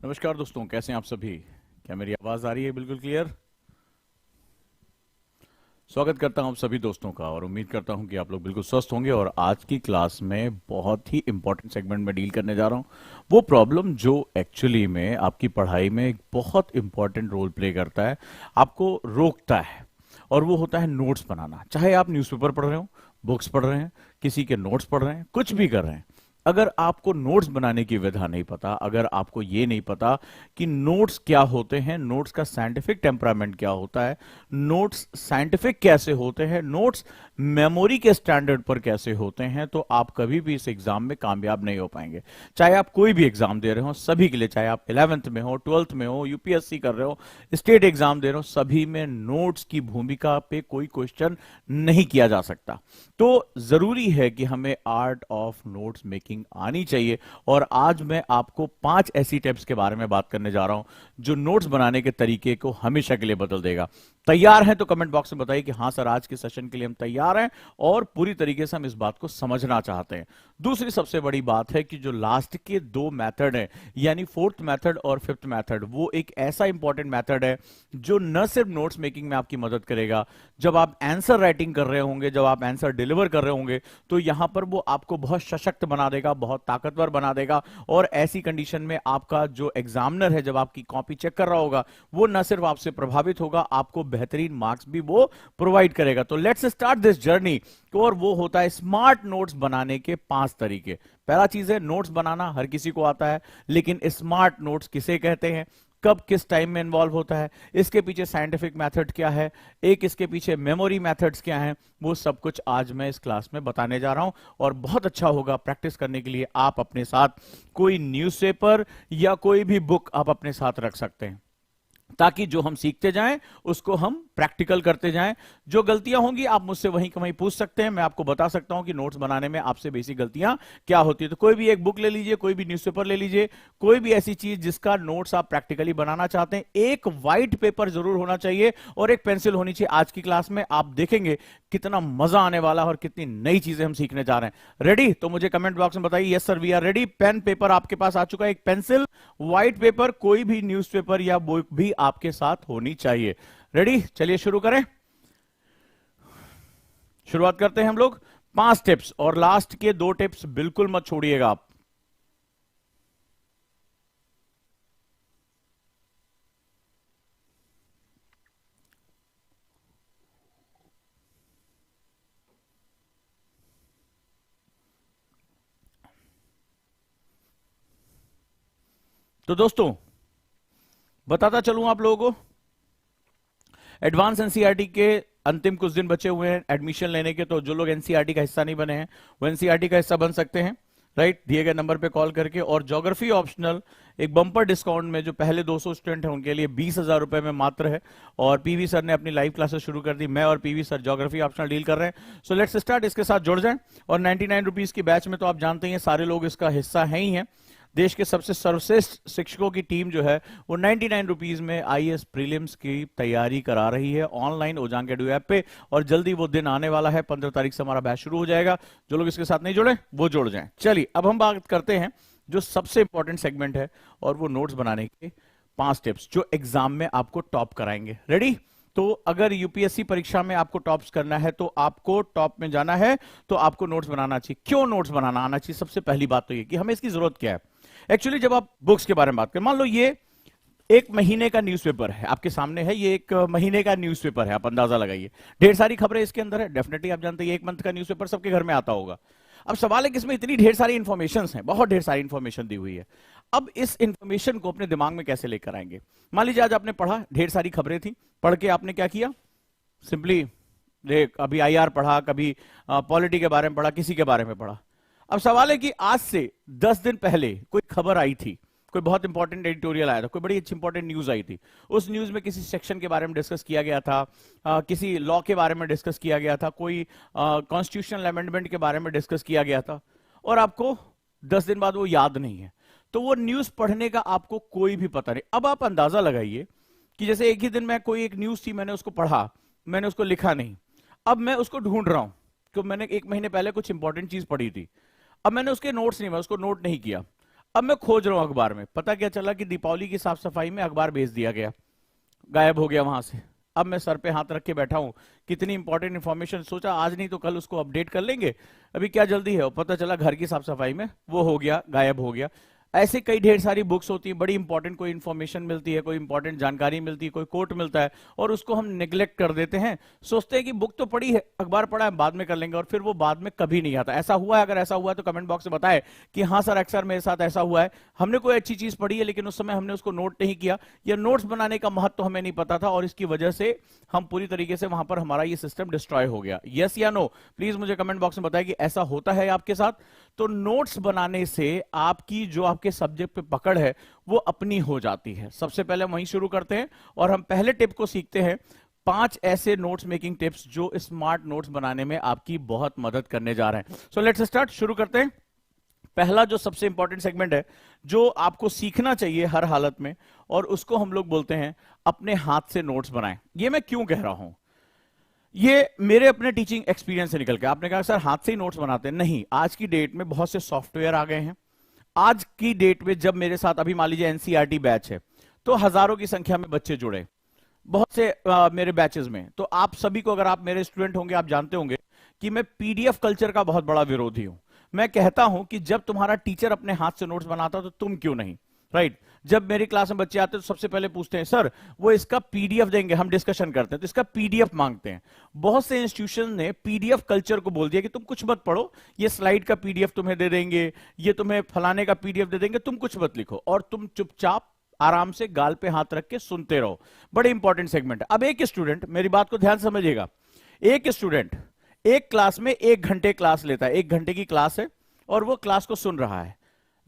नमस्कार दोस्तों, कैसे हैं आप सभी। क्या मेरी आवाज़ आ रही है बिल्कुल क्लियर। स्वागत करता हूं आप सभी दोस्तों का और उम्मीद करता हूं कि आप लोग बिल्कुल स्वस्थ होंगे। और आज की क्लास में बहुत ही इंपॉर्टेंट सेगमेंट में डील करने जा रहा हूं, वो प्रॉब्लम जो एक्चुअली में आपकी पढ़ाई में एक बहुत इंपॉर्टेंट रोल प्ले करता है, आपको रोकता है। और वो होता है नोट्स बनाना। चाहे आप न्यूज़पेपर पढ़ रहे हो, बुक्स पढ़ रहे हैं, किसी के नोट्स पढ़ रहे हैं, कुछ भी कर रहे हैं, अगर आपको नोट्स बनाने की विधा नहीं पता, अगर आपको ये नहीं पता कि नोट्स क्या होते हैं, नोट्स का साइंटिफिक टेम्परामेंट क्या होता है, नोट्स साइंटिफिक कैसे होते हैं, नोट्स मेमोरी के स्टैंडर्ड पर कैसे होते हैं, तो आप कभी भी इस एग्जाम में कामयाब नहीं हो पाएंगे। चाहे आप कोई भी एग्जाम दे रहे हो, सभी के लिए, चाहे आप 11th में हो, 12th में हो, यूपीएससी कर रहे हो, स्टेट एग्जाम दे रहे हो, सभी में नोट्स की भूमिका पे कोई क्वेश्चन नहीं किया जा सकता। तो जरूरी है कि हमें आर्ट ऑफ नोट्स मेकिंग आनी चाहिए। और आज मैं आपको 5 ऐसी टिप्स के बारे में बात करने जा रहा हूं जो नोट्स बनाने के तरीके को हमेशा के लिए बदल देगा। तैयार हैं तो कमेंट बॉक्स में बताइए कि हाँ सर, आज के सेशन के लिए हम तैयार हैं और पूरी तरीके से हम इस बात को समझना चाहते हैं। दूसरी सबसे बड़ी बात है कि जो लास्ट के 2 मेथड हैं, यानी 4th मेथड और 5th मेथड, वो एक ऐसा इंपॉर्टेंट मेथड है जो न सिर्फ नोट्स मेकिंग में आपकी मदद करेगा, जब आप आंसर राइटिंग कर रहे होंगे, जब आप आंसर डिलीवर कर रहे होंगे, तो यहां पर वो आपको बहुत सशक्त बना देगा, बहुत ताकतवर बना देगा। और ऐसी कंडीशन में आपका जो एग्जामिनर है, जब आपकी कॉपी चेक कर रहा होगा, वो न सिर्फ आपसे प्रभावित होगा, आपको बेहतरीन मार्क्स भी वो प्रोवाइड करेगा। तो लेट्स स्टार्ट दिस जर्नी। और वो होता है स्मार्ट नोट्स बनाने के 5 तरीके। पहला चीज है, नोट्स बनाना हर किसी को आता है, लेकिन स्मार्ट नोट्स किसे कहते हैं, कब किस टाइम में इन्वॉल्व होता है, इसके पीछे साइंटिफिक मेथड क्या है, एक इसके पीछे मेमोरी मेथड्स क्या हैं, वो सब कुछ आज मैं इस क्लास में बताने जा रहा हूं। और बहुत अच्छा होगा प्रैक्टिस करने के लिए आप अपने साथ कोई न्यूज़पेपर या कोई भी बुक आप अपने साथ रख सकते हैं, ताकि जो हम सीखते जाएं उसको हम प्रैक्टिकल करते जाएं। जो गलतियां होंगी आप मुझसे वहीं कहीं पूछ सकते हैं, मैं आपको बता सकता हूं कि नोट्स बनाने में आपसे बेसिक गलतियां क्या होती है। तो कोई भी एक बुक ले लीजिए, कोई भी न्यूज़पेपर ले लीजिए, कोई भी ऐसी चीज जिसका नोट्स आप प्रैक्टिकली बनाना चाहते हैं। एक व्हाइट पेपर जरूर होना चाहिए और एक पेंसिल होनी चाहिए। आज की क्लास में आप देखेंगे कितना मजा आने वाला है और कितनी नई चीजें हम सीखने जा रहे हैं। रेडी? तो मुझे कमेंट बॉक्स में बताइए, yes sir we are ready. Pen paper आपके पास आ चुका है, एक पेंसिल, व्हाइट पेपर, कोई भी न्यूज़पेपर या बुक भी आपके साथ होनी चाहिए। रेडी? चलिए शुरू करें। शुरुआत करते हैं हम लोग 5 टिप्स, और लास्ट के 2 टिप्स बिल्कुल मत छोड़िएगा आप। तो दोस्तों बताता चलूं आप लोगों को, एडवांस एनसीईआरटी के अंतिम कुछ दिन बचे हुए हैं एडमिशन लेने के। तो जो लोग एनसीईआरटी का हिस्सा नहीं बने हैं, वो एनसीईआरटी का हिस्सा बन सकते हैं, राइट, दिए गए नंबर पे कॉल करके। और ज्योग्राफी ऑप्शनल एक बम्पर डिस्काउंट में, जो पहले 200 स्टूडेंट हैं उनके लिए 20,000 रुपए में मात्र है। और पीवी सर ने अपनी लाइव क्लासेस शुरू कर दी, मैं और PV sir geography optional deal कर रहे हैं। सो लेट्स स्टार्ट, इसके साथ जुड़ जाएं। और 99 रुपीज की बैच में तो आप जानते हैं सारे लोग इसका हिस्सा हैं ही हैं। देश के सबसे सर्वश्रेष्ठ शिक्षकों की टीम जो है वो 99 रुपीज में आईएएस प्रीलिम्स की तैयारी करा रही है ऑनलाइन ओजांग एडू ऐप पे। और जल्दी वो दिन आने वाला है, 15 तारीख से हमारा बैच शुरू हो जाएगा। जो लोग इसके साथ नहीं जुड़े वो जुड़ जाएं। चलिए अब हम बात करते हैं जो सबसे इंपॉर्टेंट सेगमेंट है, और वो नोट्स बनाने के 5 टिप्स जो एग्जाम में आपको टॉप कराएंगे। रेडी? तो अगर यूपीएससी परीक्षा में आपको टॉप्स करना है, तो आपको टॉप में जाना है, तो आपको नोट्स बनाना चाहिए। क्यों नोट्स बनाना आना चाहिए? सबसे पहली बात तो ये कि हमें इसकी जरूरत क्या है। एक्चुअली जब आप बुक्स के बारे में बात करें, मान लो ये 1 महीने का न्यूज़पेपर है आपके सामने है, ये 1 महीने का न्यूज़पेपर है, आप अंदाजा लगाइए, ढेर सारी खबरें इसके अंदर है। डेफिनेटली आप जानते हैं 1 मंथ का न्यूज़पेपर सबके घर में आता होगा। अब सवाल है कि इसमें इतनी ढेर सारी इंफॉर्मेशन हैं, बहुत ढेर सारी इंफॉर्मेशन दी हुई है। अब इस इंफॉर्मेशन को अपने दिमाग में कैसे लेकर आएंगे? मान लीजिए आज आपने पढ़ा, ढेर सारी खबरें थी, पढ़ के आपने क्या किया, सिंपली अभी आईआर पढ़ा, कभी पॉलिटी के बारे में पढ़ा, किसी के बारे में पढ़ा। अब सवाल है कि आज से 10 दिन पहले कोई खबर आई थी, कोई बहुत इंपॉर्टेंट एडिटोरियल आया था, कोई बड़ी अच्छी इंपॉर्टेंट न्यूज आई थी, उस न्यूज में किसी सेक्शन के बारे में डिस्कस किया गया था, किसी लॉ के बारे में डिस्कस किया गया था, कोई कॉन्स्टिट्यूशनल अमेंडमेंट के बारे में डिस्कस किया गया था, और आपको 10 दिन बाद वो याद नहीं है। तो वो न्यूज पढ़ने का आपको कोई भी पता नहीं। अब आप अंदाजा लगाइए कि जैसे एक ही दिन में कोई एक न्यूज थी, मैंने उसको पढ़ा, मैंने उसको लिखा नहीं, अब मैं उसको ढूंढ रहा हूं, क्योंकि मैंने 1 महीने पहले कुछ इंपॉर्टेंट चीज पढ़ी थी, अब मैंने उसके नोट्स नहीं, मैं उसको नोट नहीं किया। अब मैं खोज रहा हूं अखबार में, पता क्या चला कि दीपावली की साफ सफाई में अखबार भेज दिया गया, गायब हो गया वहां से। अब मैं सर पे हाथ रख के बैठा हूं, कितनी इंपॉर्टेंट इंफॉर्मेशन, सोचा आज नहीं तो कल उसको अपडेट कर लेंगे, अभी क्या जल्दी है। और पता चला घर की साफ सफाई में वो हो गया, गायब हो गया। ऐसे कई ढेर सारी बुक्स होती है, बड़ी इंपॉर्टेंट कोई इंफॉर्मेशन मिलती है, कोई इंपॉर्टेंट जानकारी मिलती है, कोई कोट मिलता है, और उसको हम निग्लेक्ट कर देते हैं। सोचते हैं कि बुक तो पढ़ी है, अखबार पढ़ा है, बाद में कर लेंगे, और फिर वो बाद में कभी नहीं आता। ऐसा हुआ है? अगर ऐसा हुआ है तो कमेंट बॉक्स में बताएं कि हाँ सर अक्सर मेरे साथ ऐसा हुआ है, हमने कोई अच्छी चीज पढ़ी है लेकिन उस समय हमने उसको नोट नहीं किया, या नोट्स बनाने का महत्व हमें नहीं पता था, और इसकी वजह से हम पूरी तरीके से वहां पर हमारा ये सिस्टम डिस्ट्रॉय हो गया। यस या नो, प्लीज मुझे कमेंट बॉक्स में बताएं कि ऐसा होता है आपके साथ। तो नोट्स बनाने से आपकी जो आपके सब्जेक्ट पे पकड़ है वो अपनी हो जाती है। सबसे पहले वहीं शुरू करते हैं और हम पहले टिप को सीखते हैं, 5 ऐसे नोट्स मेकिंग टिप्स जो स्मार्ट नोट्स बनाने में आपकी बहुत मदद करने जा रहे हैं। सो लेट्स स्टार्ट, शुरू करते हैं। पहला जो सबसे इंपॉर्टेंट सेगमेंट है जो आपको सीखना चाहिए हर हालत में, और उसको हम लोग बोलते हैं अपने हाथ से नोट्स बनाएं। ये मैं क्यों कह रहा हूं, ये मेरे अपने टीचिंग एक्सपीरियंस से निकल के। आपने कहा सर हाथ से ही नोट्स बनाते हैं, नहीं, आज की डेट में बहुत से सॉफ्टवेयर आ गए हैं। आज की डेट में जब मेरे साथ अभी मान लीजिए एनसीईआरटी बैच है, तो हजारों की संख्या में बच्चे जुड़े बहुत से मेरे बैचेस में। तो आप सभी को, अगर आप मेरे स्टूडेंट होंगे, आप जानते होंगे कि मैं पीडीएफ कल्चर का बहुत बड़ा विरोधी हूं। मैं कहता हूं कि जब तुम्हारा टीचर अपने हाथ से नोट्स बनाता तो तुम क्यों नहीं, राइट? जब मेरी क्लास में बच्चे आते हैं तो सबसे पहले पूछते हैं सर वो इसका पीडीएफ देंगे, हम डिस्कशन करते हैं तो इसका पीडीएफ मांगते हैं। बहुत से इंस्टीट्यूशन ने पीडीएफ कल्चर को बोल दिया कि तुम कुछ मत पढ़ो, ये स्लाइड का पीडीएफ तुम्हें दे देंगे, ये तुम्हें फलाने का पीडीएफ दे देंगे, तुम कुछ मत लिखो और तुम चुपचाप आराम से गाल पे हाथ रख के सुनते रहो। बड़े इंपॉर्टेंट सेगमेंट है। अब एक स्टूडेंट, मेरी बात को ध्यान समझिएगा, एक स्टूडेंट एक क्लास में 1 घंटे क्लास लेता है, 1 घंटे की क्लास है और वो क्लास को सुन रहा है।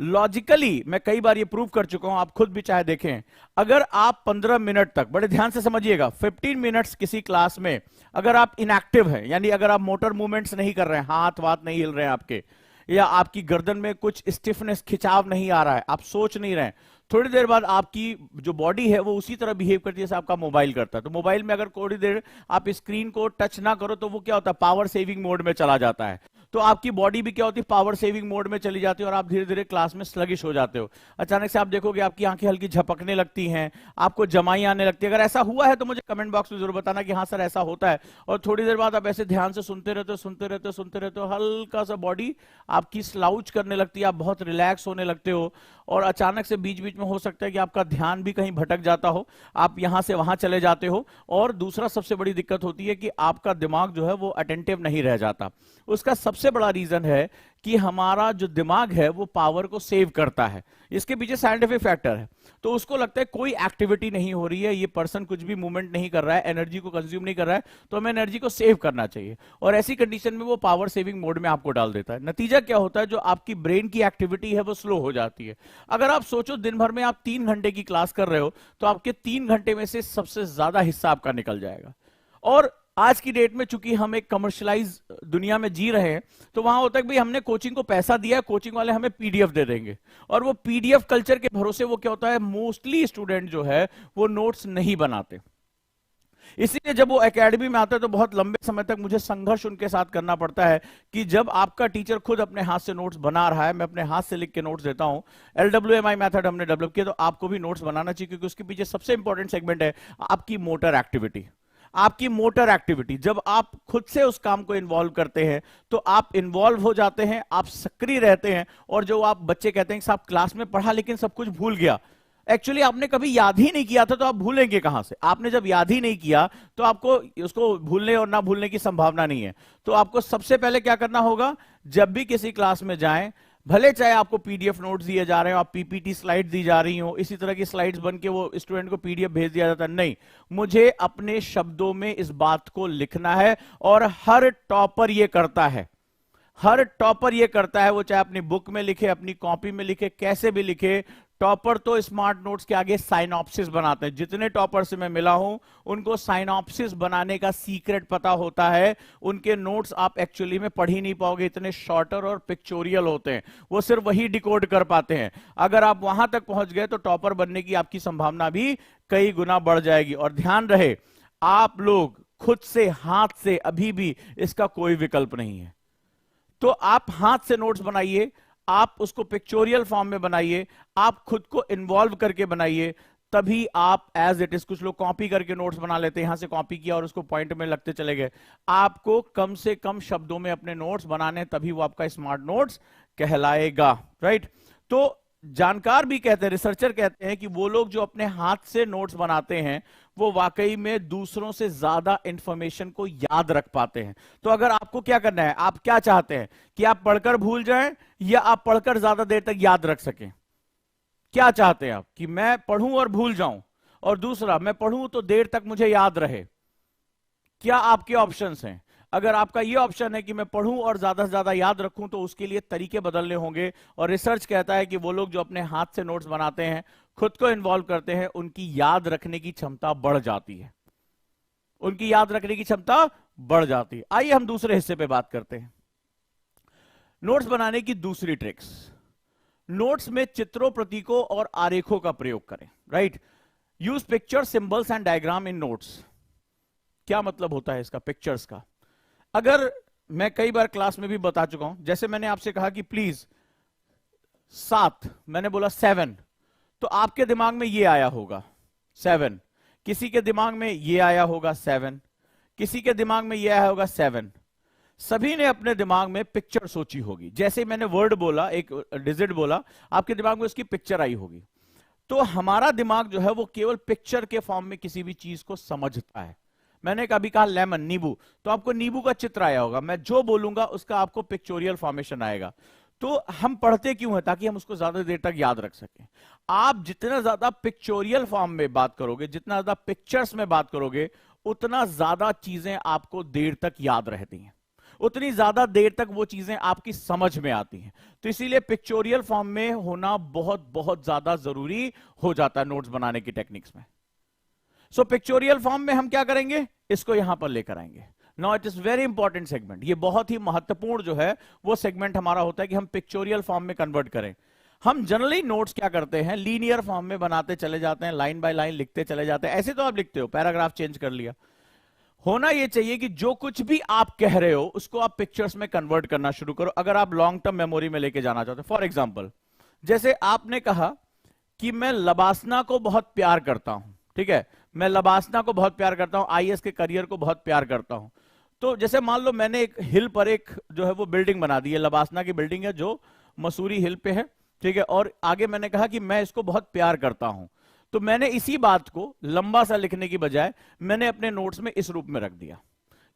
लॉजिकली मैं कई बार ये प्रूव कर चुका हूं, आप खुद भी चाहे देखें, अगर आप 15 मिनट तक, बड़े ध्यान से समझिएगा, 15 मिनट्स किसी क्लास में अगर आप इनएक्टिव हैं, यानी अगर आप मोटर मूवमेंट्स नहीं कर रहे हैं, हाथ वाथ नहीं हिल रहे हैं आपके, या आपकी गर्दन में कुछ स्टिफनेस, खिंचाव नहीं आ रहा है, आप सोच नहीं रहे हैं, थोड़ी देर बाद आपकी जो बॉडी है वो उसी तरह बिहेव करती है जैसे आपका मोबाइल करता है। तो मोबाइल में अगर थोड़ी देर आप स्क्रीन को टच ना करो तो वो क्या होता है, पावर सेविंग मोड में चला जाता है। तो आपकी बॉडी भी क्या होती है, पावर सेविंग मोड में चली जाती है और आप धीरे धीरे क्लास में स्लगिश हो जाते हो। अचानक से आप देखोगे आपकी आंखें हल्की झपकने लगती हैं, आपको जमाई आने लगती है। अगर ऐसा हुआ है तो मुझे कमेंट बॉक्स में जरूर बताना कि हाँ सर ऐसा होता है। और थोड़ी देर बाद आप ऐसे ध्यान से सुनते रहते हो, सुनते रहते हो, सुनते रहते हो, हल्का सा बॉडी आपकी स्लाउच करने लगती है, आप बहुत रिलैक्स होने लगते हो। और अचानक से बीच बीच में हो सकता है कि आपका ध्यान भी कहीं भटक जाता हो, आप यहां से वहां चले जाते हो। और दूसरा सबसे बड़ी दिक्कत होती है कि आपका दिमाग जो है वो अटेंटिव नहीं रह जाता। उसका सबसे बड़ा रीजन है कि हमारा जो दिमाग है वो पावर को सेव करता है, इसके पीछे साइंटिफिक फैक्टर है। तो उसको लगता है कोई एक्टिविटी नहीं हो रही है, ये पर्सन कुछ भी मूवमेंट नहीं कर रहा है, एनर्जी को कंज्यूम नहीं कर रहा है, तो हमें एनर्जी को सेव करना चाहिए। और ऐसी कंडीशन में वो पावर सेविंग मोड में आपको डाल देता है। नतीजा क्या होता है, जो आपकी ब्रेन की एक्टिविटी है वो स्लो हो जाती है। अगर आप सोचो दिन भर में आप 3 घंटे की क्लास कर रहे हो तो आपके 3 घंटे में से सबसे ज्यादा हिस्सा आपका निकल जाएगा। और आज की डेट में चूंकि हम एक कमर्शलाइज दुनिया में जी रहे हैं, तो वहां होता है कि भाई हमने कोचिंग को पैसा दिया है, कोचिंग वाले हमें पीडीएफ दे देंगे। और वो पीडीएफ कल्चर के भरोसे वो क्या होता है, मोस्टली स्टूडेंट जो है वो नोट्स नहीं बनाते। इसीलिए जब वो एकेडमी में आता है तो बहुत लंबे समय तक मुझे संघर्ष उनके साथ करना पड़ता है कि जब आपका टीचर खुद अपने हाथ से नोट्स बना रहा है, मैं अपने हाथ से लिख के नोट्स देता हूं, LWMI मेथड हमने डेवलप किया, तो आपको भी नोट्स बनाना चाहिए, क्योंकि उसके पीछे सबसे इंपॉर्टेंट सेगमेंट है आपकी मोटर एक्टिविटी। आपकी मोटर एक्टिविटी, जब आप खुद से उस काम को इन्वॉल्व करते हैं तो आप इन्वॉल्व हो जाते हैं, आप सक्रिय रहते हैं। और जो आप बच्चे कहते हैं कि साहब क्लास में पढ़ा लेकिन सब कुछ भूल गया, एक्चुअली आपने कभी याद ही नहीं किया था, तो आप भूलेंगे कहां से? आपने जब याद ही नहीं किया तो आपको उसको भूलने और ना भूलने की संभावना नहीं है। तो आपको सबसे पहले क्या करना होगा, जब भी किसी क्लास में जाएं, भले चाहे आपको पीडीएफ नोट्स दिए जा रहे हो, आप पीपीटी स्लाइड्स दी जा रही हो, इसी तरह की स्लाइड्स बन के वो स्टूडेंट को पीडीएफ भेज दिया जाता है, नहीं, मुझे अपने शब्दों में इस बात को लिखना है। और हर टॉपर ये करता है, हर टॉपर ये करता है, वो चाहे अपनी बुक में लिखे, अपनी कॉपी में लिखे, कैसे भी लिखे, टॉपर तो स्मार्ट नोट्स के आगे साइनॉप्सिस बनाते हैं। जितने टॉपर से मैं मिला हूं उनको साइनॉप्सिस बनाने का सीक्रेट पता होता है। उनके नोट्स आप एक्चुअली में पढ़ ही नहीं पाओगे, इतने शॉर्टर और पिक्चोरियल होते हैं, वो सिर्फ वही डिकोड कर पाते हैं। अगर आप वहां तक पहुंच गए तो टॉपर बनने की आपकी संभावना भी कई गुना बढ़ जाएगी। और ध्यान रहे, आप लोग खुद से हाथ से अभी भी इसका कोई विकल्प नहीं है। तो आप हाथ से नोट्स बनाइए, आप उसको पिक्चोरियल फॉर्म में बनाइए, आप खुद को इन्वॉल्व करके बनाइए, तभी आप एज इट इज, कुछ लोग कॉपी करके नोट्स बना लेते हैं, यहां से कॉपी किया और उसको पॉइंट में लगते चले गए। आपको कम से कम शब्दों में अपने नोट्स बनाने, तभी वो आपका स्मार्ट नोट्स कहलाएगा, राइट। तो जानकार भी कहते हैं, रिसर्चर कहते हैं कि वो लोग जो अपने हाथ से नोट्स बनाते हैं वो वाकई में दूसरों से ज्यादा इंफॉर्मेशन को याद रख पाते हैं। तो अगर आपको क्या करना है, आप क्या चाहते हैं कि आप पढ़कर भूल जाएं या आप पढ़कर ज्यादा देर तक याद रख सकें? क्या चाहते हैं आप, कि मैं पढ़ूं और भूल जाऊं, और दूसरा मैं पढ़ूं तो देर तक मुझे याद रहे? क्या आपके ऑप्शंस हैं? अगर आपका ये ऑप्शन है कि मैं पढ़ूं और ज्यादा से ज्यादा याद रखूं, तो उसके लिए तरीके बदलने होंगे। और रिसर्च कहता है कि वो लोग जो अपने हाथ से नोट्स बनाते हैं, खुद को इन्वॉल्व करते हैं, उनकी याद रखने की क्षमता बढ़ जाती है, उनकी याद रखने की क्षमता बढ़ जाती है। आइए हम दूसरे हिस्से पे बात करते हैं, नोट्स बनाने की दूसरी ट्रिक्स। नोट्स में चित्रों, प्रतीकों और आरेखों का प्रयोग करें, right. Use picture, symbols and diagram in notes. क्या मतलब होता है इसका, पिक्चर्स का? अगर मैं कई बार क्लास में भी बता चुका हूं, जैसे मैंने आपसे कहा कि प्लीज 7, मैंने बोला 7, तो आपके दिमाग में ये आया होगा 7, किसी के दिमाग में ये आया होगा 7, किसी के दिमाग में ये आया होगा 7। सभी ने अपने दिमाग में पिक्चर सोची होगी। जैसे मैंने वर्ड बोला, एक डिजिट बोला, आपके दिमाग में उसकी पिक्चर आई होगी। तो हमारा दिमाग जो है वो केवल पिक्चर के फॉर्म में किसी भी चीज को समझता है। मैंने कभी कहा लेमन, नींबू, तो आपको नींबू का चित्र आया होगा, मैं जो बोलूंगा उसका आपको पिक्चोरियल फॉर्मेशन आएगा। तो हम पढ़ते क्यों हैं? ताकि हम उसको ज्यादा देर तक याद रख सकें। आप जितना ज्यादा पिक्चोरियल फॉर्म में बात करोगे, जितना ज्यादा पिक्चर्स में बात करोगे, उतना ज्यादा चीजें आपको देर तक याद रहती हैं, उतनी ज्यादा देर तक वो चीजें आपकी समझ में आती हैं। तो इसीलिए पिक्चोरियल फॉर्म में होना बहुत बहुत ज्यादा जरूरी हो जाता है नोट्स बनाने की टेक्निक्स में। सो पिक्चोरियल फॉर्म में हम क्या करेंगे, इसको यहां पर लेकर आएंगे। Now it is very important segment, ये बहुत ही महत्वपूर्ण जो है वो सेगमेंट हमारा होता है कि हम पिक्चोरियल फॉर्म में कन्वर्ट करें। हम जनरली नोट्स क्या करते हैं, लीनियर फॉर्म में बनाते चले जाते हैं, लाइन बाय लाइन लिखते चले जाते हैं। ऐसे तो आप लिखते हो, पैराग्राफ चेंज कर लिया। होना यह चाहिए कि जो कुछ भी आप कह रहे हो उसको आप पिक्चर्स में कन्वर्ट करना शुरू करो, अगर आप लॉन्ग टर्म मेमोरी में लेके जाना चाहते हो। फॉर एग्जाम्पल, जैसे आपने कहा कि मैं लबासना को बहुत प्यार करता हूं, ठीक है, मैं लबासना को बहुत प्यार करता हूं, आईएएस के करियर को बहुत प्यार करता हूं। तो जैसे मान लो मैंने एक हिल पर एक जो है वो बिल्डिंग बना दी है, लबासना की बिल्डिंग है जो मसूरी हिल पे है, ठीक है, और आगे मैंने कहा कि मैं इसको बहुत प्यार करता हूं। तो मैंने इसी बात को लंबा सा लिखने की बजाय मैंने अपने नोट्स में इस रूप में रख दिया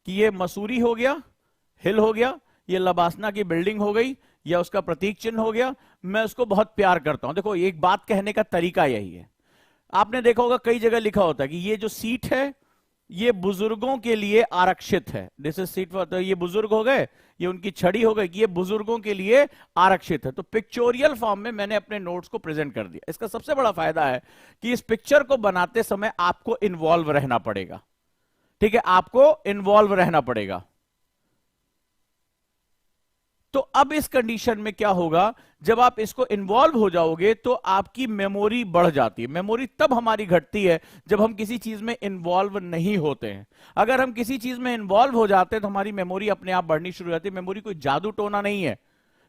कि ये मसूरी हो गया, हिल हो गया, ये लबासना की बिल्डिंग हो गई, या उसका प्रतीक चिन्ह हो गया, मैं उसको बहुत प्यार करता हूं। देखो, एक बात कहने का तरीका यही है। आपने देखा होगा कई जगह लिखा होता है कि ये जो सीट है ये बुजुर्गों के लिए आरक्षित है, दिस इज सीट फॉर, तो ये बुजुर्ग हो गए, ये उनकी छड़ी हो गई कि ये बुजुर्गों के लिए आरक्षित है। तो पिक्चोरियल फॉर्म में मैंने अपने नोट्स को प्रेजेंट कर दिया। इसका सबसे बड़ा फायदा है कि इस पिक्चर को बनाते समय आपको इन्वॉल्व रहना पड़ेगा, ठीक है, आपको इन्वॉल्व रहना पड़ेगा। तो अब इस कंडीशन में क्या होगा, जब आप इसको इन्वॉल्व हो जाओगे तो आपकी मेमोरी बढ़ जाती है। मेमोरी तब हमारी घटती है जब हम किसी चीज में इन्वॉल्व नहीं होते हैं। अगर हम किसी चीज में इन्वॉल्व हो जाते हैं तो हमारी मेमोरी अपने आप बढ़नी शुरू हो जाती है। मेमोरी कोई जादू टोना नहीं है,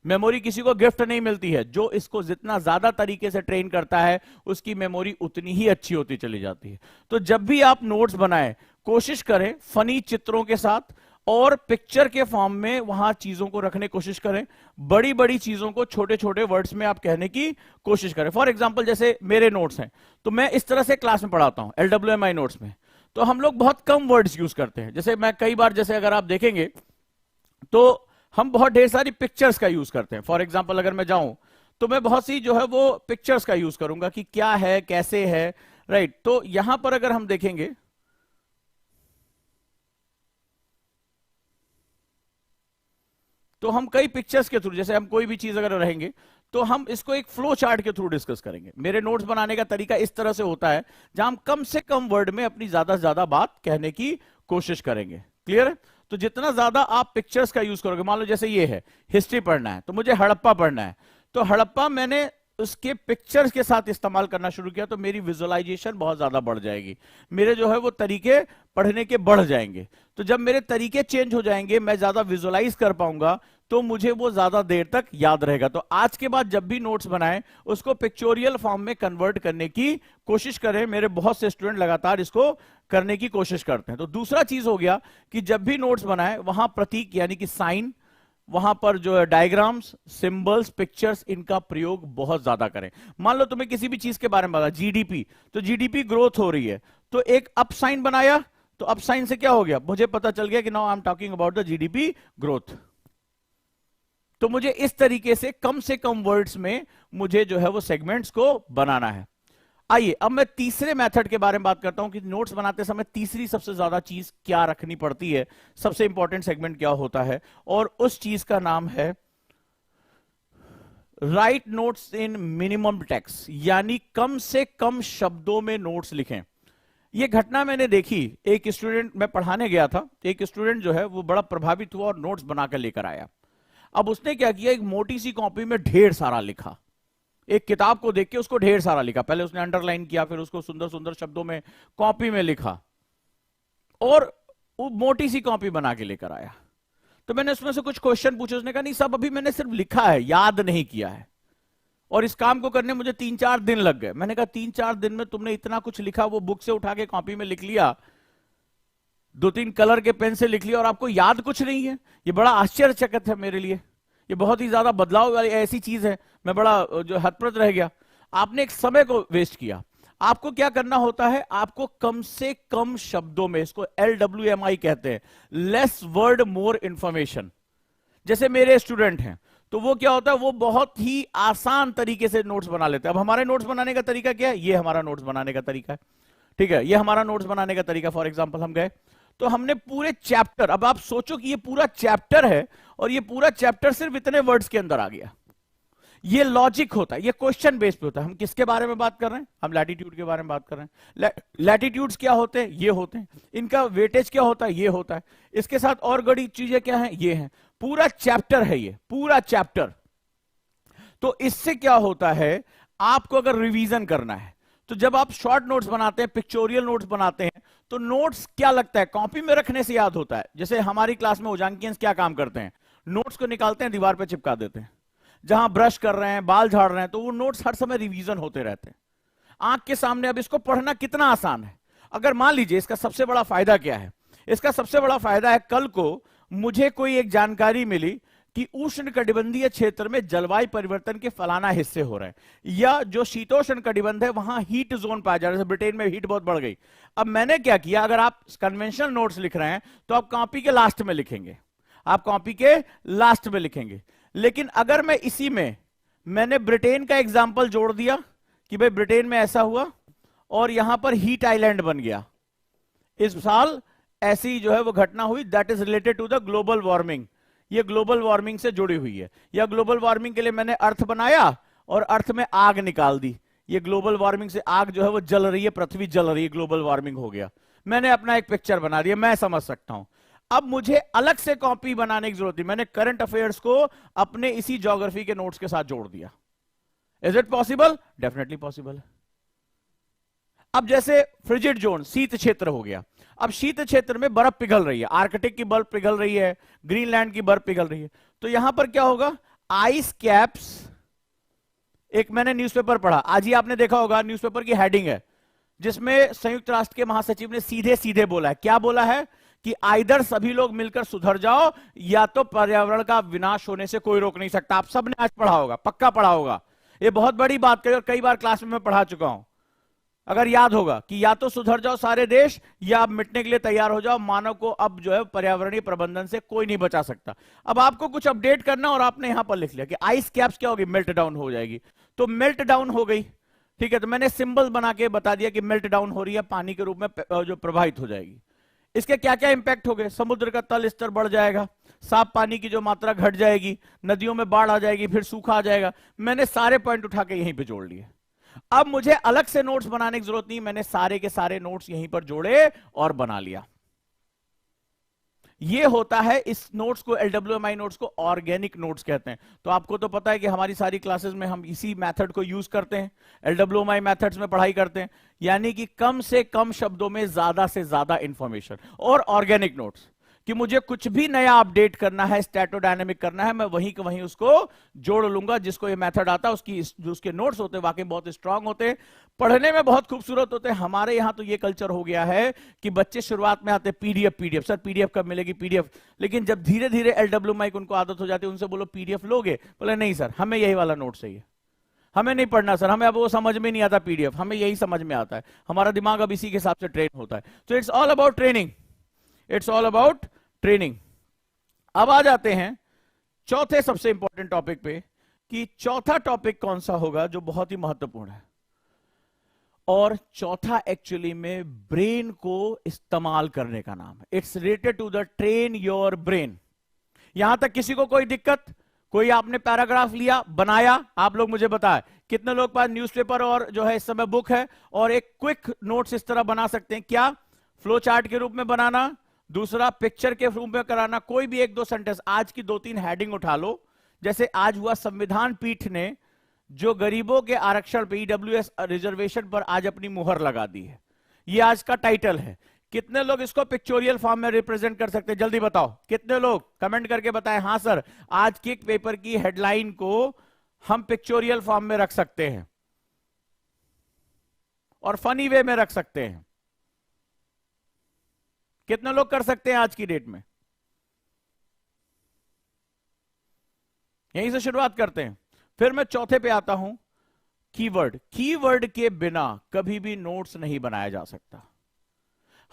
मेमोरी किसी को गिफ्ट नहीं मिलती है। जो इसको जितना ज्यादा तरीके से ट्रेन करता है उसकी मेमोरी उतनी ही अच्छी होती चली जाती है। तो जब भी आप नोट्स बनाएं, कोशिश करें फनी चित्रों के साथ और पिक्चर के फॉर्म में वहां चीजों को रखने की कोशिश करें। बड़ी बड़ी चीजों को छोटे छोटे वर्ड्स में आप कहने की कोशिश करें। फॉर एग्जांपल, जैसे मेरे नोट्स हैं तो मैं इस तरह से क्लास में पढ़ाता हूं, LWMI नोट्स में, तो हम लोग बहुत कम वर्ड्स यूज करते हैं। जैसे मैं कई बार, जैसे अगर आप देखेंगे तो हम बहुत ढेर सारी पिक्चर्स का यूज करते हैं। फॉर एग्जाम्पल, अगर मैं जाऊं तो मैं बहुत सी जो है वो पिक्चर्स का यूज करूंगा कि क्या है, कैसे है, राइट। तो यहां पर अगर हम देखेंगे तो हम कई पिक्चर्स के थ्रू, जैसे हम कोई भी चीज अगर रहेंगे तो हम इसको एक फ्लो चार्ट के थ्रू डिस्कस करेंगे। मेरे नोट्स बनाने का तरीका इस तरह से होता है जहां हम कम से कम वर्ड में अपनी ज्यादा से ज्यादा बात कहने की कोशिश करेंगे। क्लियर है? तो जितना ज्यादा आप पिक्चर्स का यूज करोगे, मान लो जैसे ये है, हिस्ट्री पढ़ना है तो मुझे हड़प्पा पढ़ना है, तो हड़प्पा मैंने उसके पिक्चर्स के साथ इस्तेमाल करना शुरू किया तो मेरी विजुअलाइजेशन बहुत ज्यादा बढ़ जाएगी, मेरे जो है वो तरीके पढ़ने के बढ़ जाएंगे। तो जब मेरे तरीके चेंज हो जाएंगे, मैं ज्यादा विजुअलाइज कर पाऊंगा, तो मुझे वो ज्यादा देर तक याद रहेगा। तो आज के बाद जब भी नोट्स बनाएं उसको पिक्चोरियल फॉर्म में कन्वर्ट करने की कोशिश करें। मेरे बहुत से स्टूडेंट लगातार इसको करने की कोशिश करते हैं। तो दूसरा चीज हो गया कि जब भी नोट्स बनाएं वहां प्रतीक यानी कि साइन, वहां पर जो है डायग्राम्स, सिंबल्स, पिक्चर्स, इनका प्रयोग बहुत ज्यादा करें। मान लो तुम्हें किसी भी चीज के बारे में बता, जीडीपी, तो जीडीपी ग्रोथ हो रही है, तो एक अप साइन बनाया, तो अप साइन से क्या हो गया, मुझे पता चल गया कि now I am talking about the GDP growth. तो मुझे इस तरीके से कम वर्ड्स में मुझे जो है वो सेगमेंट्स को बनाना है। आइए अब मैं तीसरे मेथड के बारे में बात करता हूं कि नोट्स बनाते समय तीसरी सबसे ज्यादा चीज क्या रखनी पड़ती है, सबसे इंपॉर्टेंट सेगमेंट क्या होता है, और उस चीज का नाम है राइट नोट्स इन मिनिमम टेक्स्ट, यानी कम से कम शब्दों में नोट्स लिखें। यह घटना मैंने देखी, एक स्टूडेंट, मैं पढ़ाने गया था, एक स्टूडेंट जो है वो बड़ा प्रभावित हुआ और नोट्स बनाकर लेकर आया। अब उसने क्या किया, एक मोटी सी कॉपी में ढेर सारा लिखा, एक किताब को देख के उसको ढेर सारा लिखा, पहले उसने अंडरलाइन किया, फिर उसको सुंदर सुंदर शब्दों में कॉपी में लिखा और वो मोटी सी कॉपी बना के लेकर आया। तो मैंने उसमें से कुछ क्वेश्चन पूछे, उसने कहा नहीं सब अभी मैंने सिर्फ लिखा है, याद नहीं किया है, और इस काम को करने मुझे 3-4 दिन लग गए। मैंने कहा 3-4 दिन में तुमने इतना कुछ लिखा, वो बुक से उठा के कॉपी में लिख लिया, 2-3 कलर के पेन से लिख लिया, और आपको याद कुछ नहीं है। ये बड़ा आश्चर्यचकित है मेरे लिए, ये बहुत ही ज्यादा बदलाव वाली ऐसी चीज है, मैं बड़ा जो हतप्रत रह गया। आपने एक समय को वेस्ट किया। आपको क्या करना होता है, आपको कम से कम शब्दों में, इसको LWMI कहते हैं, लेस वर्ड मोर इंफॉर्मेशन। जैसे मेरे स्टूडेंट हैं तो वो क्या होता है, वो बहुत ही आसान तरीके से नोट्स बना लेते हैं। अब हमारे नोट्स बनाने का तरीका क्या है, ये हमारा नोट्स बनाने का तरीका है, ठीक है, ये हमारा नोट्स बनाने का तरीका। फॉर एग्जांपल हम गए तो हमने पूरे चैप्टर, अब आप सोचो कि ये पूरा चैप्टर है और ये पूरा चैप्टर सिर्फ इतने वर्ड्स के अंदर आ गया। ये लॉजिक होता है, ये क्वेश्चन बेस पे होता है। हम किसके बारे में बात कर रहे हैं, हम लैटिट्यूड के बारे में बात कर रहे हैं। लैटिट्यूड्स क्या होते हैं, ये होते हैं, इनका वेटेज क्या होता है, ये होता है, इसके साथ और बड़ी चीजें क्या हैं, ये हैं। पूरा चैप्टर है ये, पूरा चैप्टर। तो इससे क्या होता है, आपको अगर रिवीजन करना है तो जब आप शॉर्ट नोट्स बनाते हैं, पिक्चोरियल नोट्स बनाते हैं, तो नोट्स क्या लगता है, कॉपी में रखने से याद होता है। जैसे हमारी क्लास में उजांकियंस क्या काम करते हैं, नोट्स को निकालते हैं, दीवार पे चिपका देते हैं। जहां ब्रश कर रहे हैं, बाल झाड़ रहे हैं, तो वो नोट्स हर समय रिवीजन होते रहते हैं आंख के सामने। अब इसको पढ़ना कितना आसान है। अगर मान लीजिए, इसका सबसे बड़ा फायदा क्या है, इसका सबसे बड़ा फायदा है, कल को मुझे कोई एक जानकारी मिली कि उष्ण कटिबंधीय क्षेत्र में जलवायु परिवर्तन के फलाना हिस्से हो रहे हैं, या जो शीतोष्ण कटिबंध है वहां हीट जोन पाया जा रहा है, ब्रिटेन में हीट बहुत बढ़ गई। अब मैंने क्या किया, अगर आप कन्वेंशनल नोट्स लिख रहे हैं तो आप कॉपी के लास्ट में लिखेंगे, आप कॉपी के लास्ट में लिखेंगे। लेकिन अगर मैं इसी में मैंने ब्रिटेन का एग्जाम्पल जोड़ दिया कि भाई ब्रिटेन में ऐसा हुआ और यहां पर हीट आइलैंड बन गया, इस साल ऐसी जो है वो घटना हुई, that is related to the global warming, ये ग्लोबल वार्मिंग से जुड़ी हुई है, या ग्लोबल वार्मिंग के लिए मैंने अर्थ बनाया और अर्थ में आग निकाल दी, ये ग्लोबल वार्मिंग से आग जो है वो जल रही है, पृथ्वी जल रही है, ग्लोबल वार्मिंग हो गया। मैंने अपना एक पिक्चर बना दिया, मैं समझ सकता हूं। अब मुझे अलग से कॉपी बनाने की जरूरत नहीं, मैंने करंट अफेयर्स को अपने इसी ज्योग्राफी के नोट्स के साथ जोड़ दिया। Is it possible? Definitely possible है। अब जैसे फ्रिजिड जोन, शीत क्षेत्र हो गया, अब शीत क्षेत्र में बर्फ पिघल रही है, आर्कटिक की बर्फ पिघल रही है, ग्रीनलैंड की बर्फ पिघल रही है, तो यहां पर क्या होगा, आइस कैप्स। एक मैंने न्यूज़पेपर पढ़ा, आज ही आपने देखा होगा, न्यूज़पेपर की हेडिंग है जिसमें संयुक्त राष्ट्र के महासचिव ने सीधे सीधे बोला है, क्या बोला है कि आइदर सभी लोग मिलकर सुधर जाओ या तो पर्यावरण का विनाश होने से कोई रोक नहीं सकता। आप सबने आज पढ़ा होगा, पक्का पढ़ा होगा, ये बहुत बड़ी बात कही और कई बार क्लास में मैं पढ़ा चुका हूं। अगर याद होगा कि या तो सुधर जाओ सारे देश या आप मिटने के लिए तैयार हो जाओ, मानव को अब जो है पर्यावरणीय प्रबंधन से कोई नहीं बचा सकता। अब आपको कुछ अपडेट करना और आपने यहां पर लिख लिया कि आइस कैप्स क्या होगी, मेल्ट डाउन हो जाएगी, तो मेल्ट डाउन हो गई, ठीक है। तो मैंने सिंबल बना के बता दिया कि मेल्ट डाउन हो रही है, पानी के रूप में जो प्रवाहित हो जाएगी। इसके क्या क्या इंपैक्ट हो गए, समुद्र का तल स्तर बढ़ जाएगा, साफ पानी की जो मात्रा घट जाएगी, नदियों में बाढ़ आ जाएगी, फिर सूखा आ जाएगा। मैंने सारे पॉइंट उठा के यहीं पे जोड़ लिए। अब मुझे अलग से नोट्स बनाने की जरूरत नहीं, मैंने सारे के सारे नोट्स यहीं पर जोड़े और बना लिया। ये होता है, इस नोट्स को, LWMI नोट्स को ऑर्गेनिक नोट्स कहते हैं। तो आपको तो पता है कि हमारी सारी क्लासेस में हम इसी मेथड को यूज करते हैं, LWMI मेथड्स में पढ़ाई करते हैं, यानी कि कम से कम शब्दों में ज्यादा से ज्यादा इंफॉर्मेशन। और ऑर्गेनिक नोट्स, कि मुझे कुछ भी नया अपडेट करना है, स्टैटोडायनेमिक करना है, मैं वहीं के वहीं उसको जोड़ लूंगा। जिसको ये मेथड आता है उसकी जो उसके नोट्स होते हैं वाकई बहुत स्ट्रांग होते हैं, पढ़ने में बहुत खूबसूरत होते हैं। हमारे यहां तो ये कल्चर हो गया है कि बच्चे शुरुआत में आते हैं पीडीएफ पीडीएफ, सर पीडीएफ कब मिलेगी पीडीएफ। लेकिन जब धीरे धीरे LW उनको आदत हो जाती है, उनसे बोलो पीडीएफ लोगे, बोले नहीं सर हमें यही वाला नोट चाहिए, हमें नहीं पढ़ना सर, हमें अब वो समझ में नहीं आता पीडीएफ, हमें यही समझ में आता है। हमारा दिमाग अब इसी के हिसाब से ट्रेन होता है। तो it's all about training, it's all about training. अब आ जाते हैं चौथे सबसे इंपॉर्टेंट टॉपिक पे, कि चौथा टॉपिक कौन सा होगा जो बहुत ही महत्वपूर्ण है। और चौथा एक्चुअली में ब्रेन को इस्तेमाल करने का नाम है। It's related to the train your brain. यहां तक किसी को कोई दिक्कत? कोई आपने पैराग्राफ लिया, बनाया, आप लोग मुझे बताएं कितने लोग पास न्यूज़पेपर और जो है इस समय बुक है और एक क्विक नोट्स इस तरह बना सकते हैं? क्या फ्लो चार्ट के रूप में बनाना, दूसरा पिक्चर के रूप में कराना, कोई भी एक दो सेंटेंस, आज की 2-3 हेडिंग उठा लो। जैसे आज हुआ संविधान पीठ ने जो गरीबों के आरक्षण पे EWS रिजर्वेशन पर आज अपनी मुहर लगा दी है, ये आज का टाइटल है। कितने लोग इसको पिक्चोरियल फॉर्म में रिप्रेजेंट कर सकते हैं? जल्दी बताओ कितने लोग, कमेंट करके बताएं। हां सर, आज के पेपर की हेडलाइन को हम पिक्चोरियल फॉर्म में रख सकते हैं और फनी वे में रख सकते हैं। कितने लोग कर सकते हैं आज की डेट में? यहीं से शुरुआत करते हैं, फिर मैं चौथे पे आता हूं, कीवर्ड। कीवर्ड के बिना कभी भी नोट्स नहीं बनाया जा सकता।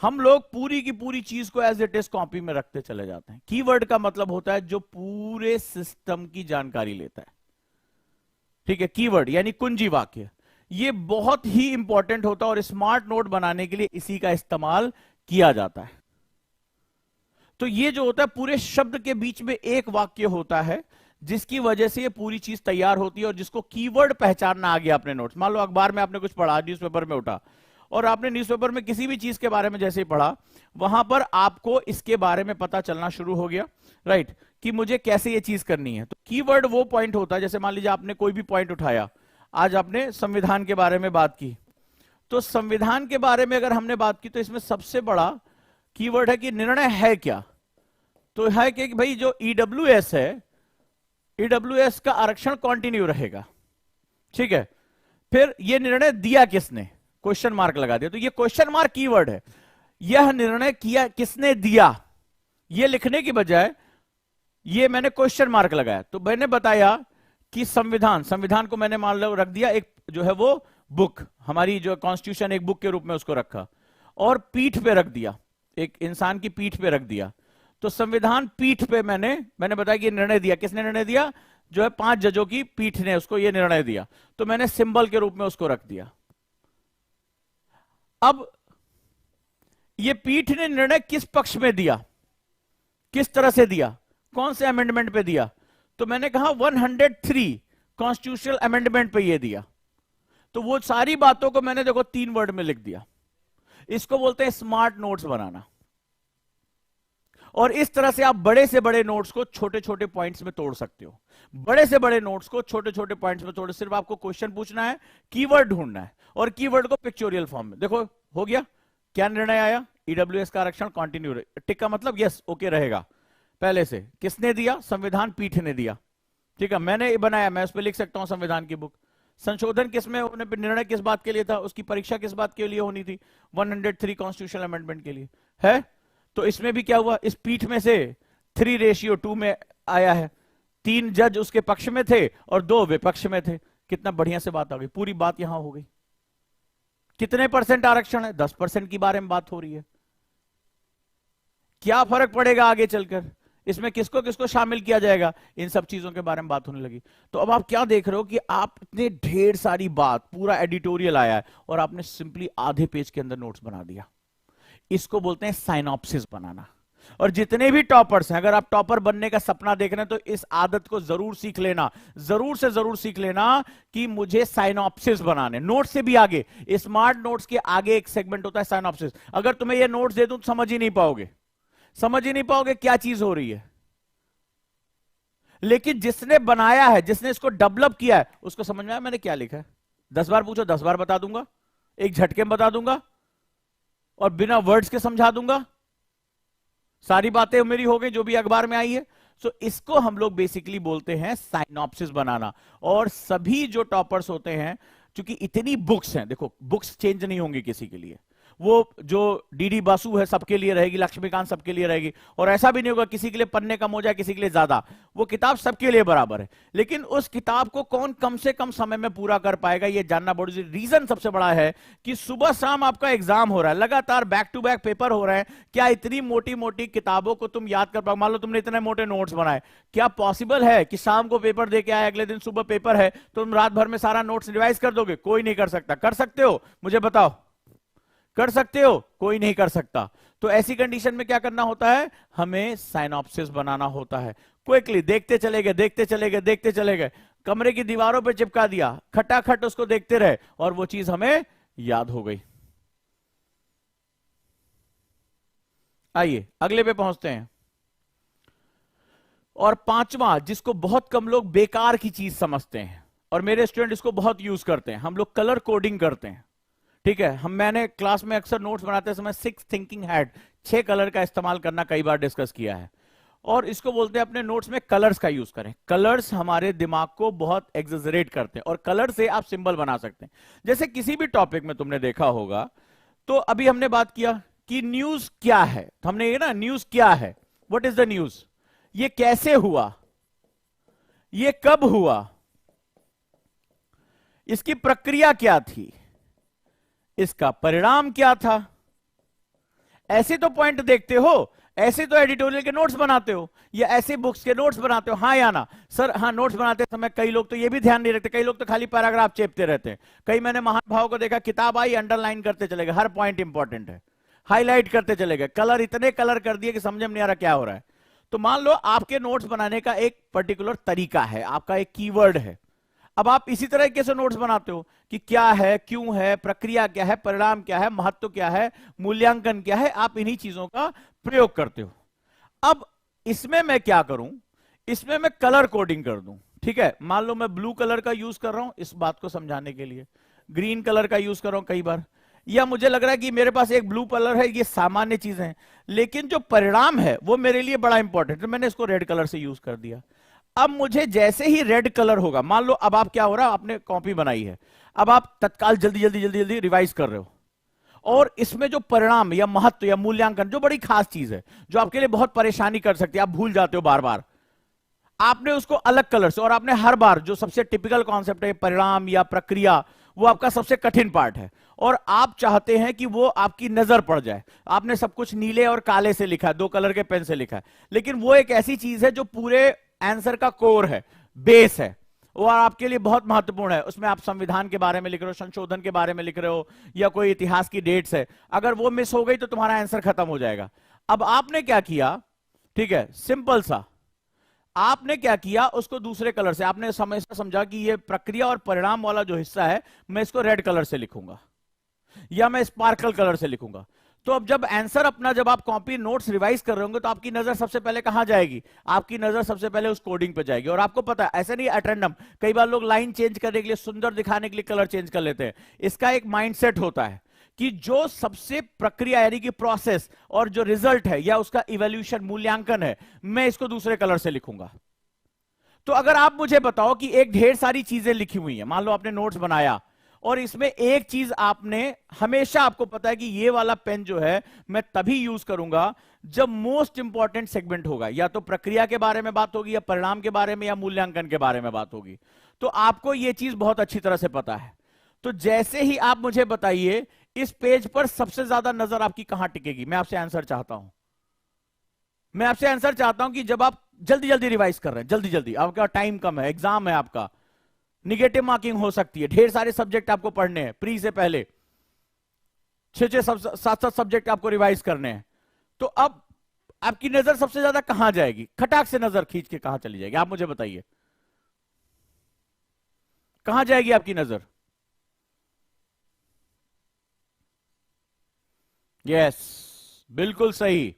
हम लोग पूरी की पूरी चीज को एज इट इज कॉपी में रखते चले जाते हैं। कीवर्ड का मतलब होता है जो पूरे सिस्टम की जानकारी लेता है, ठीक है। कीवर्ड यानी कुंजी वाक्य, ये बहुत ही इंपॉर्टेंट होता है और स्मार्ट नोट बनाने के लिए इसी का इस्तेमाल किया जाता है। तो ये जो होता है पूरे शब्द के बीच में एक वाक्य होता है जिसकी वजह से ये पूरी चीज तैयार होती है और जिसको कीवर्ड पहचानना आ गया अपने नोट्स। मान लो अखबार में आपने कुछ पढ़ा, न्यूज़पेपर में उठा और आपने न्यूज़पेपर में किसी भी चीज के बारे में जैसे ही पढ़ा, वहां पर आपको इसके बारे में पता चलना शुरू हो गया, राइट, कि मुझे कैसे ये चीज करनी है। तो कीवर्ड वो पॉइंट होता है, जैसे मान लीजिए आपने कोई भी पॉइंट उठाया, आज आपने संविधान के बारे में बात की, तो संविधान के बारे में अगर हमने बात की तो इसमें सबसे बड़ा कीवर्ड है कि निर्णय है क्या। तो है कि भाई जो EWS है, EWS का आरक्षण कंटिन्यू रहेगा, ठीक है। फिर यह निर्णय दिया किसने, क्वेश्चन मार्क लगा दिया, तो ये क्वेश्चन मार्क कीवर्ड है। यह निर्णय किया किसने दिया, ये लिखने की बजाय ये मैंने क्वेश्चन मार्क लगाया। तो मैंने बताया कि संविधान को मैंने मान लो रख दिया एक जो है वो बुक, हमारी जो कॉन्स्टिट्यूशन एक बुक के रूप में उसको रखा और पीठ पे रख दिया, एक इंसान की पीठ पे रख दिया। तो संविधान पीठ पे मैंने बताया कि निर्णय दिया, किसने निर्णय दिया, जो है 5 जजों की पीठ ने उसको ये निर्णय दिया, तो मैंने सिंबल के रूप में उसको रख दिया। अब ये पीठ ने निर्णय किस पक्ष में दिया, किस तरह से दिया, कौन से अमेंडमेंट पे दिया, तो मैंने कहा 103 कॉन्स्टिट्यूशनल अमेंडमेंट पे ये दिया। तो वो सारी बातों को मैंने देखो 3 वर्ड में लिख दिया। इसको बोलते हैं स्मार्ट नोट्स बनाना। और इस तरह से आप बड़े से बड़े नोट्स को छोटे छोटे पॉइंट्स में तोड़ सकते हो। बड़े से बड़े नोट्स को छोटे छोटे पॉइंट्स में तोड़, सिर्फ आपको क्वेश्चन पूछना है, कीवर्ड ढूंढना है और कीवर्ड को पिक्चोरियल फॉर्म में। देखो हो गया, क्या निर्णय आया, EWS का आरक्षण कंटिन्यू, टिक का मतलब यस ओके रहेगा। पहले से किसने दिया, संविधान पीठ ने दिया, ठीक है। मैंने बनाया, मैं उस पर लिख सकता हूं संविधान की बुक। संशोधन किसमें होने पर, निर्णय किस बात के लिए था, उसकी परीक्षा किस बात के लिए होनी थी, 103 कॉन्स्टिट्यूशनल अमेंडमेंट के लिए है। तो इसमें भी क्या हुआ, इस पीठ में से 3:2 में आया है, 3 जज उसके पक्ष में थे और 2 विपक्ष में थे। कितना बढ़िया से बात आ गई, पूरी बात यहां हो गई। कितने % आरक्षण है, 10% के बारे में बात हो रही है। क्या फर्क पड़ेगा आगे चलकर, इसमें किसको किसको शामिल किया जाएगा, इन सब चीजों के बारे में बात होने लगी। तो अब आप क्या देख रहे हो कि आप इतने ढेर सारी बात, पूरा एडिटोरियल आया है और आपने सिंपली आधे पेज के अंदर नोट्स बना दिया। इसको बोलते हैं साइनॉप्सिस बनाना। और जितने भी टॉपर्स हैं, अगर आप टॉपर बनने का सपना देख रहे हैं तो इस आदत को जरूर सीख लेना, जरूर से जरूर सीख लेना कि मुझे साइनॉप्सिस बनाने। नोट्स से भी आगे, स्मार्ट नोट्स के आगे एक सेगमेंट होता है साइनॉप्सिस। अगर तुम्हें ये नोट्स दे दूं तो समझ ही नहीं पाओगे, समझ ही नहीं पाओगे क्या चीज हो रही है। लेकिन जिसने बनाया है, जिसने इसको डेवलप किया है, उसको समझ में आया मैंने क्या लिखा है। 10 बार पूछो 10 बार बता दूंगा, एक झटके में बता दूंगा और बिना वर्ड्स के समझा दूंगा। सारी बातें मेरी हो गई जो भी अखबार में आई है। सो इसको हम लोग बेसिकली बोलते हैं साइनॉप्सिस बनाना। और सभी जो टॉपर्स होते हैं, क्योंकि इतनी बुक्स हैं, देखो बुक्स चेंज नहीं होंगी किसी के लिए, वो जो डीडी बासु है सबके लिए रहेगी, लक्ष्मीकांत सबके लिए रहेगी, और ऐसा भी नहीं होगा किसी के लिए पन्ने कम हो जाए किसी के लिए ज्यादा, वो किताब सबके लिए बराबर है। लेकिन उस किताब को कौन कम से कम समय में पूरा कर पाएगा, ये जानना बहुत जरूरी। रीजन सबसे बड़ा है कि सुबह शाम आपका एग्जाम हो रहा है, लगातार बैक टू बैक पेपर हो रहे हैं, क्या इतनी मोटी मोटी किताबों को तुम याद कर पाओ? मान लो तुमने इतने मोटे नोट्स बनाए, क्या पॉसिबल है कि शाम को पेपर दे के आए, अगले दिन सुबह पेपर है, तुम रात भर में सारा नोट्स रिवाइज कर दोगे? कोई नहीं कर सकता। कर सकते हो? मुझे बताओ, कर सकते हो? कोई नहीं कर सकता। तो ऐसी कंडीशन में क्या करना होता है? हमें साइनॉप्सिस बनाना होता है। क्विकली देखते चले गए, देखते चले गए, देखते चले गए, कमरे की दीवारों पे चिपका दिया, खटाखट उसको देखते रहे, और वो चीज हमें याद हो गई। आइए अगले पे पहुंचते हैं। और पांचवा, जिसको बहुत कम लोग बेकार की चीज समझते हैं, और मेरे स्टूडेंट इसको बहुत यूज करते हैं, हम लोग कलर कोडिंग करते हैं। ठीक है, मैंने क्लास में अक्सर नोट्स बनाते समय 6 थिंकिंग हैड, 6 कलर का इस्तेमाल करना कई बार डिस्कस किया है। और इसको बोलते हैं अपने नोट्स में कलर्स का यूज करें। कलर्स हमारे दिमाग को बहुत एग्जेजरेट करते हैं, और कलर से आप सिंबल बना सकते हैं। जैसे किसी भी टॉपिक में तुमने देखा होगा, तो अभी हमने बात किया कि न्यूज क्या है, तो हमने ये ना, न्यूज क्या है, व्हाट इज द न्यूज, ये कैसे हुआ, ये कब हुआ, इसकी प्रक्रिया क्या थी, इसका परिणाम क्या था। ऐसे तो पॉइंट देखते हो, ऐसे तो एडिटोरियल के नोट्स बनाते हो, या ऐसे बुक्स के नोट्स बनाते हो, हाँ या ना सर? हाँ, नोट्स बनाते समय कई लोग तो ये भी ध्यान नहीं रखते, कई लोग तो खाली पैराग्राफ चेपते रहते हैं। कई मैंने महान भाव को देखा, किताब आई अंडरलाइन करते चले गए, हर पॉइंट इंपॉर्टेंट है, हाईलाइट करते चले गए, कलर इतने कलर कर दिए कि समझ में नहीं आ रहा क्या हो रहा है। तो मान लो आपके नोट्स बनाने का एक पर्टिकुलर तरीका है, आपका एक कीवर्ड है। अब आप इसी तरह कैसे नोट्स बनाते हो कि क्या है, क्यों है, प्रक्रिया क्या है, परिणाम क्या है, महत्व क्या है, मूल्यांकन क्या है, आप इन्हीं चीजों का प्रयोग करते हो। अब इसमें मैं क्या करूं, इसमें मैं कलर कोडिंग कर दूं। ठीक है, मान लो मैं ब्लू कलर का यूज कर रहा हूं इस बात को समझाने के लिए, ग्रीन कलर का यूज कर रहा हूं कई बार, या मुझे लग रहा है कि मेरे पास एक ब्लू कलर है, ये सामान्य चीजें हैं, लेकिन जो परिणाम है वो मेरे लिए बड़ा इंपॉर्टेंट है, मैंने इसको रेड कलर से यूज कर दिया। अब मुझे जैसे ही रेड कलर होगा, मान लो अब आप क्या हो रहा है, आपने कॉपी बनाई है, अब आप तत्काल जल्दी जल्दी जल्दी जल्दी रिवाइज कर रहे हो, और इसमें जो परिणाम या महत्व या मूल्यांकन, जो बड़ी खास चीज है, जो आपके लिए बहुत परेशानी कर सकती है, आप भूल जाते हो बार बार, आपने उसको अलग कलर से, और आपने हर बार जो सबसे टिपिकल कॉन्सेप्ट है परिणाम या प्रक्रिया, वो आपका सबसे कठिन पार्ट है, और आप चाहते हैं कि वो आपकी नजर पड़ जाए। आपने सब कुछ नीले और काले से लिखा है, 2 कलर के पेन से लिखा है, लेकिन वो एक ऐसी चीज है जो पूरे आंसर का कोर है, बेस है, वो आपके लिए बहुत महत्वपूर्ण है। उसमें आप संविधान के बारे में लिख रहे हो, संशोधन के बारे में लिख रहे हो, या कोई इतिहास की डेट्स है, अगर वो मिस हो गई तो तुम्हारा आंसर खत्म हो जाएगा। अब आपने क्या किया, ठीक है, सिंपल सा, आपने क्या किया, उसको दूसरे कलर से आपने समझा कि ये प्रक्रिया और परिणाम वाला जो हिस्सा है, मैं इसको रेड कलर से लिखूंगा, या मैं स्पार्कल कलर से लिखूंगा। तो अब जब आंसर अपना, जब आप कॉपी नोट्स रिवाइज कर रहे होंगे, तो आपकी नजर सबसे पहले कहां जाएगी? आपकी नजर सबसे पहले उस कोडिंग पे जाएगी। और आपको पता है, ऐसे नहीं एट रैंडम, कई बार लोग लाइन चेंज करने के लिए, सुंदर दिखाने के लिए कलर चेंज कर लेते हैं। इसका एक माइंडसेट होता है कि जो सबसे प्रक्रिया यानी कि प्रोसेस और जो रिजल्ट है या उसका इवोल्यूशन मूल्यांकन है, मैं इसको दूसरे कलर से लिखूंगा। तो अगर आप मुझे बताओ कि एक ढेर सारी चीजें लिखी हुई हैं, मान लो आपने नोट्स बनाया, और इसमें एक चीज आपने, हमेशा आपको पता है कि ये वाला पेन जो है मैं तभी यूज करूंगा जब मोस्ट इंपॉर्टेंट सेगमेंट होगा, या तो प्रक्रिया के बारे में बात होगी, या परिणाम के बारे में, या मूल्यांकन के बारे में बात होगी। तो आपको यह चीज बहुत अच्छी तरह से पता है। तो जैसे ही आप मुझे बताइए, इस पेज पर सबसे ज्यादा नजर आपकी कहां टिकेगी? मैं आपसे आंसर चाहता हूं, मैं आपसे आंसर चाहता हूं कि जब आप जल्दी जल्दी रिवाइज कर रहे हैं, जल्दी जल्दी, आपका टाइम कम है, एग्जाम है आपका, निगेटिव मार्किंग हो सकती है, ढेर सारे सब्जेक्ट आपको पढ़ने हैं, प्री से पहले 6-6 7-7 सब्जेक्ट आपको रिवाइज करने हैं, तो अब आपकी नजर सबसे ज्यादा कहां जाएगी? खटाक से नजर खींच के कहां चली जाएगी? आप मुझे बताइए, कहां जाएगी आपकी नजर? यस, बिल्कुल सही,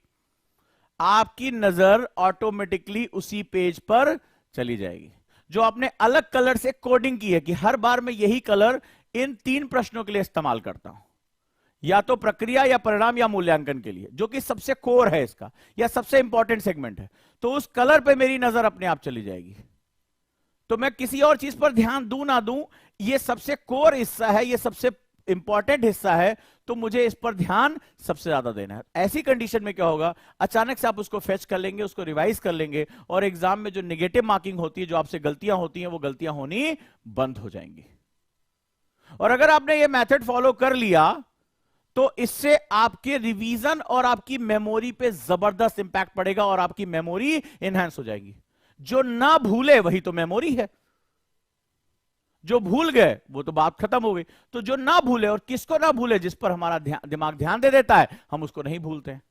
आपकी नजर ऑटोमेटिकली उसी पेज पर चली जाएगी। जो आपने अलग कलर से कोडिंग की है कि हर बार मैं यही कलर इन 3 प्रश्नों के लिए इस्तेमाल करता हूं, या तो प्रक्रिया या परिणाम या मूल्यांकन के लिए, जो कि सबसे कोर है इसका या सबसे इंपॉर्टेंट सेगमेंट है, तो उस कलर पे मेरी नजर अपने आप चली जाएगी। तो मैं किसी और चीज पर ध्यान दूं ना दूं, ये सबसे कोर हिस्सा है, ये सबसे इंपॉर्टेंट हिस्सा है, तो मुझे इस पर ध्यान सबसे ज्यादा देना है। ऐसी कंडीशन में क्या होगा, अचानक से आप उसको फेच कर लेंगे, उसको रिवाइज कर लेंगे, और एग्जाम में जो नेगेटिव मार्किंग होती है, जो आपसे गलतियां होती हैं, वो गलतियां होनी बंद हो जाएंगी। और अगर आपने ये मेथड फॉलो कर लिया तो इससे आपके रिवीजन और आपकी मेमोरी पे जबरदस्त इंपैक्ट पड़ेगा और आपकी मेमोरी एनहांस हो जाएगी। जो ना भूले वही तो मेमोरी है, जो भूल गए वो तो बात खत्म हो गई। तो जो ना भूले, और किसको ना भूले, जिस पर हमारा दिमाग ध्यान दे देता है, हम उसको नहीं भूलते हैं,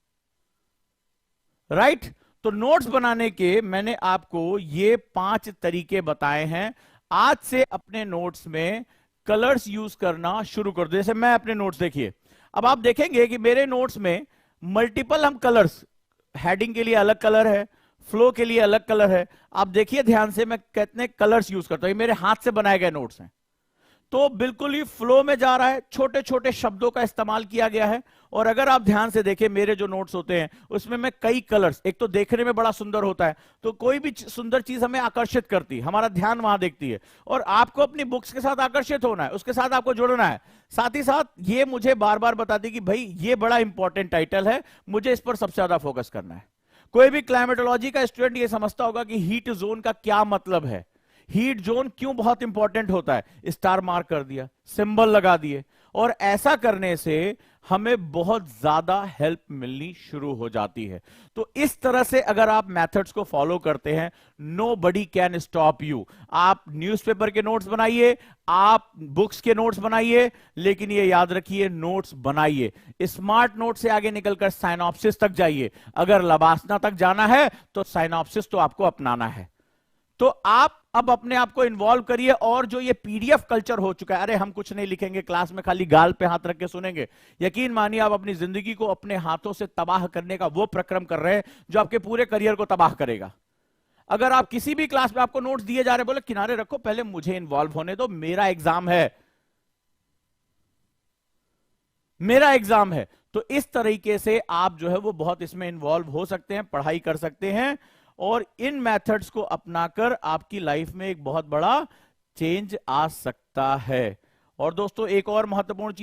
राइट। तो नोट्स बनाने के मैंने आपको ये 5 तरीके बताए हैं। आज से अपने नोट्स में कलर्स यूज करना शुरू कर दो। जैसे मैं अपने नोट्स, देखिए अब आप देखेंगे कि मेरे नोट्स में मल्टीपल हम कलर्स, हेडिंग के लिए अलग कलर है, फ्लो के लिए अलग कलर है। आप देखिए ध्यान से, मैं कितने कलर्स यूज करता हूं। ये मेरे हाथ से बनाए गए नोट्स हैं, तो बिल्कुल ही फ्लो में जा रहा है, छोटे छोटे शब्दों का इस्तेमाल किया गया है। और अगर आप ध्यान से देखें, मेरे जो नोट्स होते हैं उसमें मैं कई कलर्स, एक तो देखने में बड़ा सुंदर होता है, तो कोई भी सुंदर चीज हमें आकर्षित करती है, हमारा ध्यान वहां देखती है, और आपको अपनी बुक्स के साथ आकर्षित होना है, उसके साथ आपको जुड़ना है। साथ ही साथ ये मुझे बार बार बताती कि भाई ये बड़ा इंपॉर्टेंट टाइटल है, मुझे इस पर सबसे ज्यादा फोकस करना है। कोई भी क्लाइमेटोलॉजी का स्टूडेंट ये समझता होगा कि हीट जोन का क्या मतलब है, हीट जोन क्यों बहुत इंपॉर्टेंट होता है, स्टार मार्क कर दिया, सिंबल लगा दिए, और ऐसा करने से हमें बहुत ज्यादा हेल्प मिलनी शुरू हो जाती है। तो इस तरह से अगर आप मेथड्स को फॉलो करते हैं, नोबडी कैन स्टॉप यू। आप न्यूज़पेपर के नोट्स बनाइए, आप बुक्स के नोट्स बनाइए, लेकिन ये याद रखिए, नोट्स बनाइए, स्मार्ट नोट से आगे निकलकर साइनॉप्सिस तक जाइए। अगर लबासना तक जाना है तो साइनॉप्सिस तो आपको अपनाना है। तो आप अब अपने आप को इन्वॉल्व करिए। और जो ये पीडीएफ कल्चर हो चुका है, अरे हम कुछ नहीं लिखेंगे क्लास में, खाली गाल पे हाथ रख के सुनेंगे, यकीन मानिए आप अपनी जिंदगी को अपने हाथों से तबाह करने का वो प्रक्रम कर रहे हैं जो आपके पूरे करियर को तबाह करेगा। अगर आप किसी भी क्लास में आपको नोट्स दिए जा रहे, बोले किनारे रखो, पहले मुझे इन्वॉल्व होने दो, मेरा एग्जाम है, मेरा एग्जाम है। तो इस तरीके से आप जो है वो बहुत इसमें इन्वॉल्व हो सकते हैं, पढ़ाई कर सकते हैं, और इन मेथड्स को अपनाकर आपकी लाइफ में एक बहुत बड़ा चेंज आ सकता है। और दोस्तों, एक और महत्वपूर्ण चीज